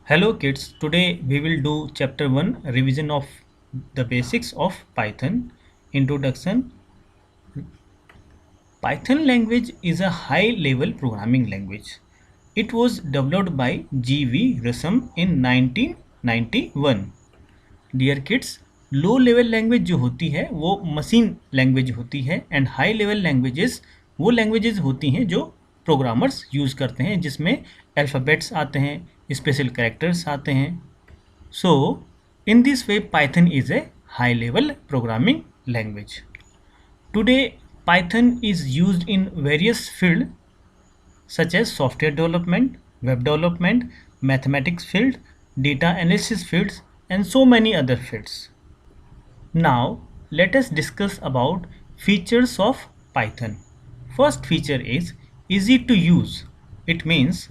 Hello kids, today we will do chapter 1 revision of the basics of Python. Introduction. Python language is a high level programming language. It was developed by G.V. Rasam in 1991. Dear kids, low level language जो होती है वो machine language होती है and high level languages वो languages होती हैं जो प्रोग्रामर्स यूज़ करते हैं जिसमें अल्फ़ाबेट्स आते हैं, स्पेशल कैरेक्टर्स आते हैं. So, in this way, Python is a high-level programming language. Today, Python is used in various fields such as software development, web development, mathematics field, data analysis fields, and so many other fields. Now, let us discuss about features of Python. First feature is easy to use. It means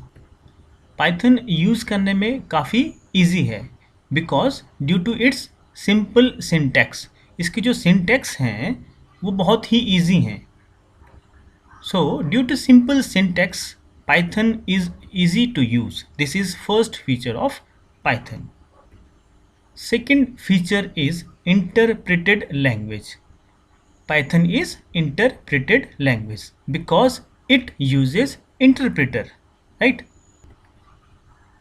Python use करने में काफ़ी easy है because due to its simple syntax. इसकी जो syntax हैं वो बहुत ही इजी हैं. So due to simple syntax Python is easy to use. This is first feature of Python. Second feature is interpreted language. Python is interpreted language because it uses interpreter, right.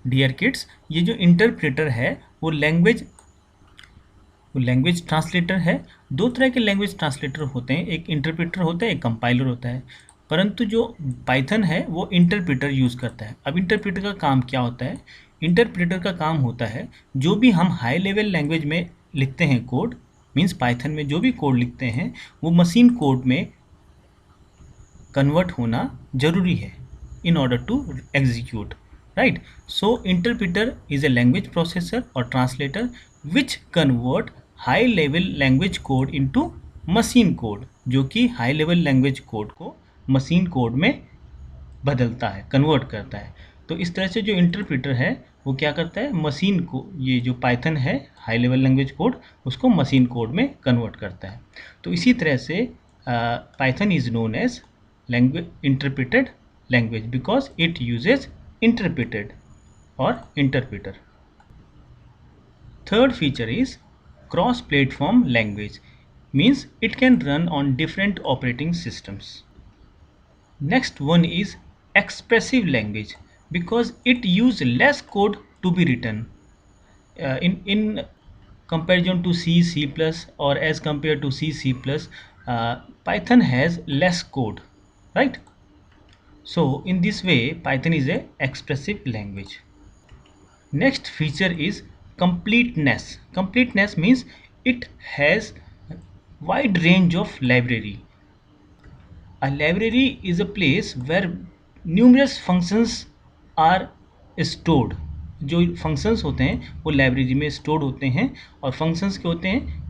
Dear kids, ये जो interpreter है वो language translator है. दो तरह के language translator होते हैं, एक इंटरप्रेटर होता है, एक कंपाइलर होता है. परंतु जो पाइथन है वो इंटरप्रेटर यूज़ करता है. अब इंटरप्रेटर का काम क्या होता है? इंटरप्रेटर का काम होता है जो भी हम हाई लेवल लैंग्वेज में लिखते हैं कोड, मीन्स पाइथन में जो भी कोड लिखते हैं वो मशीन कोड में कन्वर्ट होना ज़रूरी है in order to execute, right? So interpreter is a language processor or translator which convert high level language code into machine code, जो कि high level language code को machine code में बदलता है, कन्वर्ट करता है. तो इस तरह से जो इंटरप्रेटर है वो क्या करता है, मशीन को, ये जो पाइथन है हाई लेवल लैंग्वेज कोड, उसको मशीन कोड में कन्वर्ट करता है. तो इसी तरह से Python is known as language interpreted language because it uses interpreted or interpreter. Third feature is cross platform language, means it can run on different operating systems. Next one is expressive language because it use less code to be written in comparison to C++ or as compared to C++, Python has less code, right? So in this way Python is a expressive language. Next feature is completeness. Completeness means it has wide range of library. A library is a place where numerous functions are stored. जो functions होते हैं वो library में stored होते हैं. और functions के होते हैं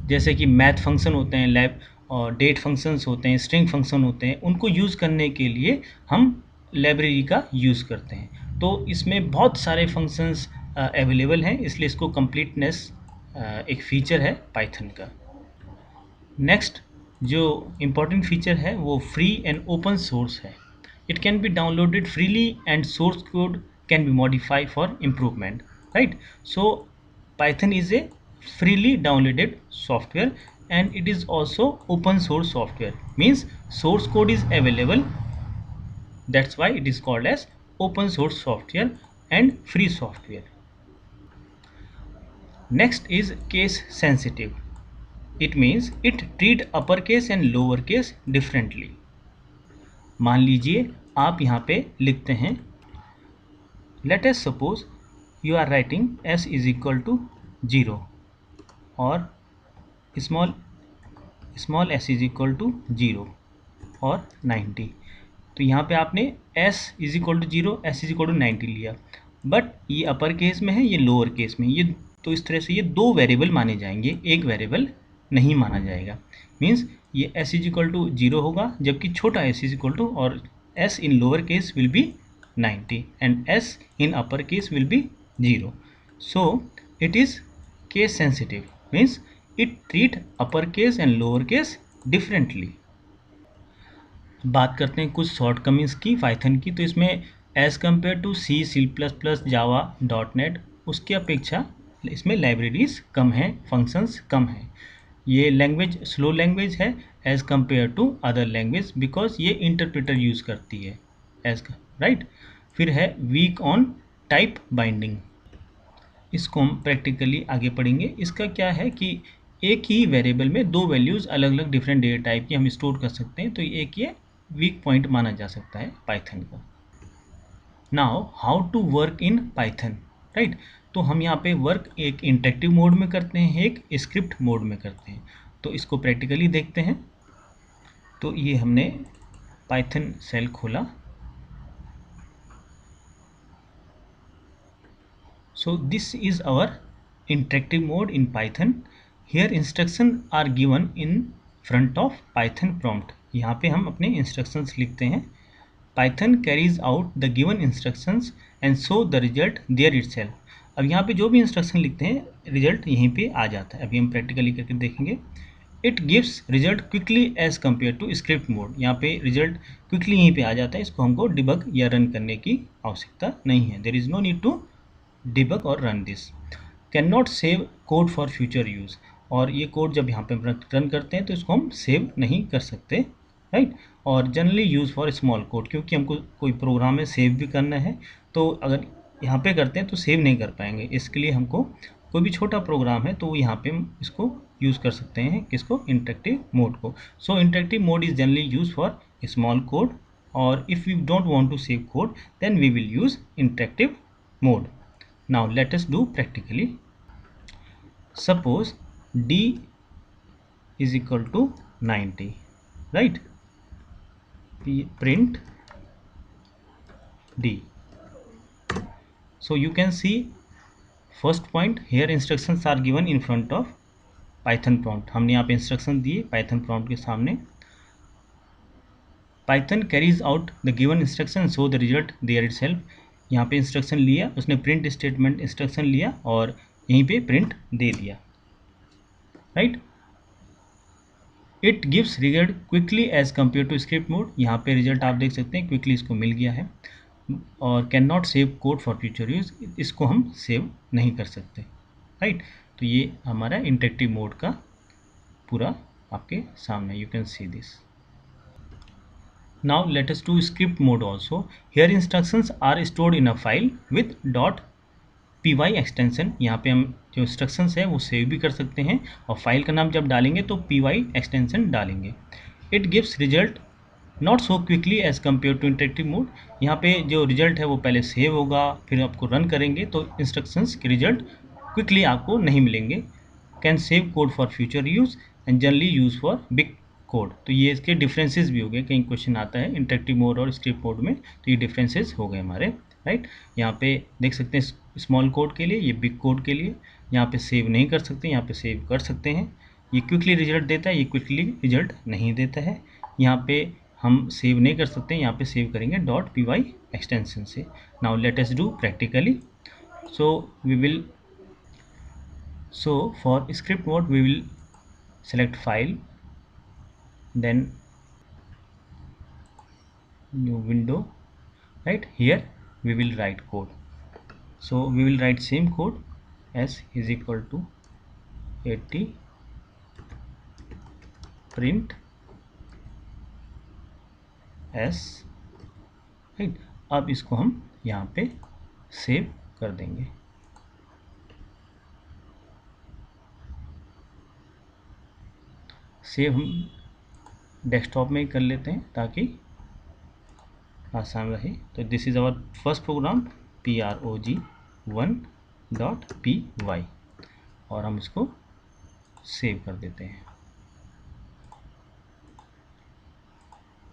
जैसे कि मैथ फंक्शन होते हैं, लैब और डेट फंक्शंस होते हैं, स्ट्रिंग फंक्शन होते हैं. उनको यूज़ करने के लिए हम लाइब्रेरी का यूज़ करते हैं. तो इसमें बहुत सारे फंक्शंस अवेलेबल हैं, इसलिए इसको कंप्लीटनेस एक फ़ीचर है पाइथन का. नेक्स्ट जो इम्पॉर्टेंट फीचर है वो फ्री एंड ओपन सोर्स है. It can be downloaded freely and source code can be modify for improvement, right. So Python is a freely downloaded software and it is also open source software, means source code is available, that's why it is called as open source software and free software. Next is case sensitive. It means it treat uppercase and lowercase differently. मान लीजिए आप यहाँ पे लिखते हैं, let us suppose you are writing s is equal to 0 और small s is equal to 0 और 90. तो यहाँ पे आपने s is equal to 0, s is equal to 90 लिया, बट ये अपर केस में है, ये लोअर केस में, ये तो इस तरह से ये दो वेरिएबल माने जाएंगे, एक वेरिएबल नहीं माना जाएगा. मीन्स ये s इज इक्वल टू 0 होगा जबकि छोटा s इज इक्वल टू, और s in lower case will be 90 and s in upper case will be 0. So it is case sensitive, means it treat upper case and lower case differently. बात करते हैं कुछ shortcomings की Python की. तो इसमें as compare to C, C plus plus, Java, dot net, उसकी अपेक्षा इसमें लाइब्रेरीज कम हैं, फंक्शंस कम हैं। ये लैंग्वेज स्लो लैंग्वेज है as compare to other language, because ये इंटरप्रेटर यूज़ करती है एज राइट। फिर है वीक ऑन टाइप बाइंडिंग, इसको हम प्रैक्टिकली आगे पढ़ेंगे। इसका क्या है कि एक ही वेरिएबल में दो वैल्यूज़ अलग अलग डिफरेंट डेटा टाइप की हम स्टोर कर सकते हैं, तो एक ये वीक पॉइंट माना जा सकता है पाइथन का। Now how to work in Python, right. तो हम यहाँ पे वर्क एक इंटरेक्टिव मोड में करते हैं, एक स्क्रिप्ट मोड में करते हैं। तो इसको प्रैक्टिकली देखते हैं। तो ये हमने पाइथन सेल खोला। So this is our interactive mode in Python. Here instructions are given in front of Python prompt. यहाँ पे हम अपने instructions लिखते हैं। Python carries out the given instructions and show the result there itself. अब यहाँ पे जो भी इंस्ट्रक्शन लिखते हैं रिजल्ट यहीं पे आ जाता है। अभी हम प्रैक्टिकली करके देखेंगे। It gives result quickly as compare to script mode. यहाँ पे रिजल्ट क्विकली यहीं पे आ जाता है, इसको हमको डिबग या रन करने की आवश्यकता नहीं है। There is no need to debug और run this. Can not save code for future use, और ये कोड जब यहाँ पे रन करते हैं तो इसको हम सेव नहीं कर सकते, राइट। और generally use for small code, क्योंकि हमको कोई प्रोग्राम में सेव भी करना है, तो अगर यहाँ पे करते हैं तो सेव नहीं कर पाएंगे। इसके लिए हमको कोई भी छोटा प्रोग्राम है तो यहाँ पे हम इसको यूज़ कर सकते हैं, किसको, इंटरेक्टिव मोड को। So interactive mode is generally use for small code, और if we don't want to save code then we will use interactive mode. Now let us do practically. Suppose d is equal to 90, right? Print d. So you can see first point here, instructions are given in front of Python prompt. हमने यहाँ पे instruction दिए Python prompt के सामने. Python carries out the given instruction, show the result there itself. यहाँ पे instruction लिया उसने, प्रिंट स्टेटमेंट इंस्ट्रक्शन लिया और यहीं पे प्रिंट दे दिया, right. It gives result quickly as compare to script mode. यहाँ पे रिजल्ट आप देख सकते हैं क्विकली इसको मिल गया है। और can not save code for future use, इसको हम सेव नहीं कर सकते, राइट। तो ये हमारा इंटरेक्टिव मोड का पूरा आपके सामने, you can see this. Now let us do script mode also. Here instructions are stored in a file with .py extension. यहाँ पे हम जो instructions है वो सेव भी कर सकते हैं, और फाइल का नाम जब डालेंगे तो py extension डालेंगे। It gives result not so quickly as compared to interactive mode. यहाँ पे जो रिजल्ट है वो पहले सेव होगा, फिर आपको रन करेंगे तो इंस्ट्रक्शंस के रिजल्ट क्विकली आपको नहीं मिलेंगे। Can save code for future use and generally use for big code. तो ये इसके डिफरेंसेस भी हो गए, कहीं क्वेश्चन आता है इंटरेक्टिव मोड और स्क्रिप्ट मोड में, तो ये डिफरेंसेस हो गए हमारे, राइट। यहाँ पे देख सकते हैं स्मॉल कोड के लिए, ये बिग कोड के लिए यहाँ पे सेव नहीं कर सकते, यहाँ पे सेव कर सकते हैं। ये क्विकली रिजल्ट देता है, ये क्विकली रिजल्ट नहीं देता है। यहाँ पे हम सेव नहीं कर सकते, यहाँ पे सेव करेंगे .py एक्सटेंशन से। Now let us do practically. So we will, so for script mode we will select file, then new window, right. Here we will write code. So we will write same code, s is equal to 80 print s, right. अब इसको हम यहाँ पे save कर देंगे। Save हम desktop में ही कर लेते हैं ताकि आसान रहे। तो this is our first program prog1.py, और हम इसको सेव कर देते हैं।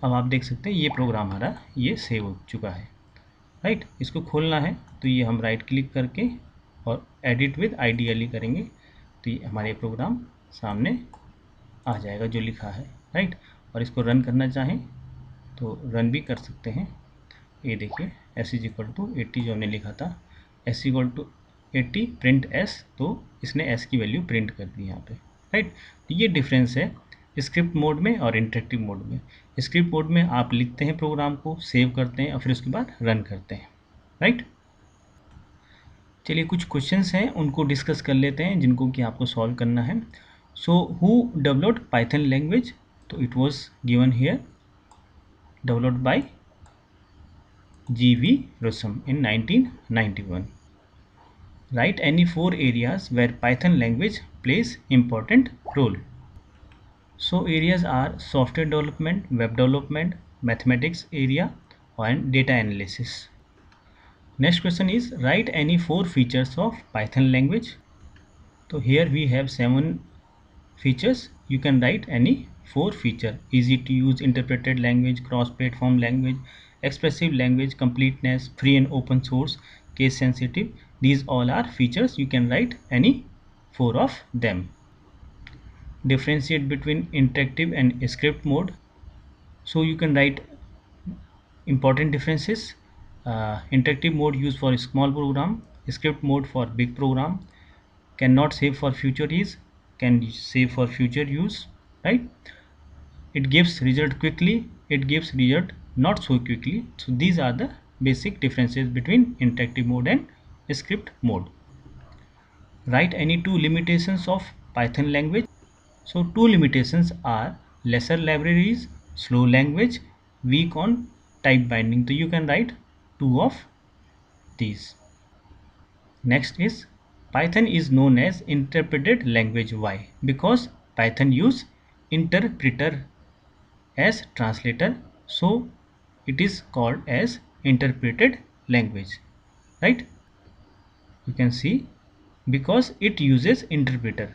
अब आप देख सकते हैं ये प्रोग्राम हमारा ये सेव हो चुका है, राइट। इसको खोलना है तो ये हम राइट क्लिक करके और एडिट विद IDLE करेंगे तो ये हमारे प्रोग्राम सामने आ जाएगा जो लिखा है, राइट। और इसको रन करना चाहें तो रन भी कर सकते हैं। ये देखिए s इज इक्वल टू 80 जो हमने लिखा था, s equal to 80 print s, तो इसने s की वैल्यू प्रिंट कर दी यहाँ पे, राइट। तो ये डिफरेंस है स्क्रिप्ट मोड में और इंटरेक्टिव मोड में। स्क्रिप्ट मोड में आप लिखते हैं प्रोग्राम को, सेव करते हैं और फिर उसके बाद रन करते हैं, राइट। चलिए कुछ क्वेश्चंस हैं उनको डिस्कस कर लेते हैं जिनको कि आपको सॉल्व करना है। So who developed Python language? तो it was given here, developed by G.V. Rossum in 1991. Write any 4 areas where Python language plays important role. So areas are software development, web development, mathematics area and data analysis. Next question is write any 4 features of Python language. So here we have 7 features. You can write any 4 feature: easy to use interpreted language, cross platform language, expressive language, completeness, free and open source, case sensitive. These all are features. You can write any 4 of them. Differentiate between interactive and script mode. So you can write important differences. Interactive mode used for small program, script mode for big program, cannot save for future use, can save for future use, right. It gives result quickly, it gives result not so quickly. So these are the basic differences between interactive mode and script mode. Write any 2 limitations of Python language. So 2 limitations are lesser libraries, slow language, weak on type binding. So you can write 2 of these. Next is Python is known as interpreted language. Why? Because Python use interpreter as translator, so it is called as interpreted language, right. You can see because it uses interpreter,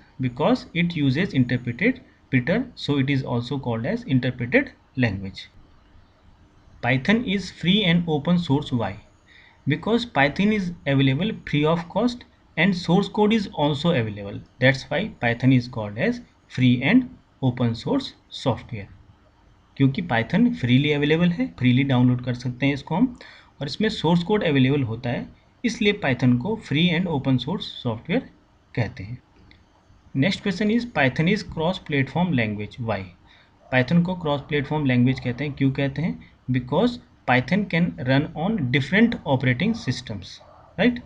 so it is also called as interpreted language. Python is free and open source. Why? Because Python is available free of cost and source code is also available. That's why Python is called as free and open source software. क्योंकि Python freely available है, freely download कर सकते हैं इसको हम, और इसमें source code available होता है, इसलिए पाइथन को free and open source software कहते हैं। Next question is Python is cross platform language. Why? Python को क्रॉस प्लेटफॉर्म लैंग्वेज कहते हैं, क्यों कहते हैं? Because Python can run on different operating systems, right.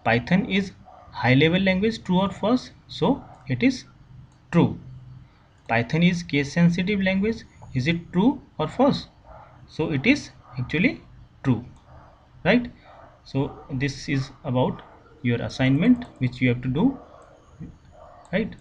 Python is high level language, true और false? So it is true. Python is case sensitive language. Is it true or false? So it is actually true, right. So this is about your assignment which you have to do, right.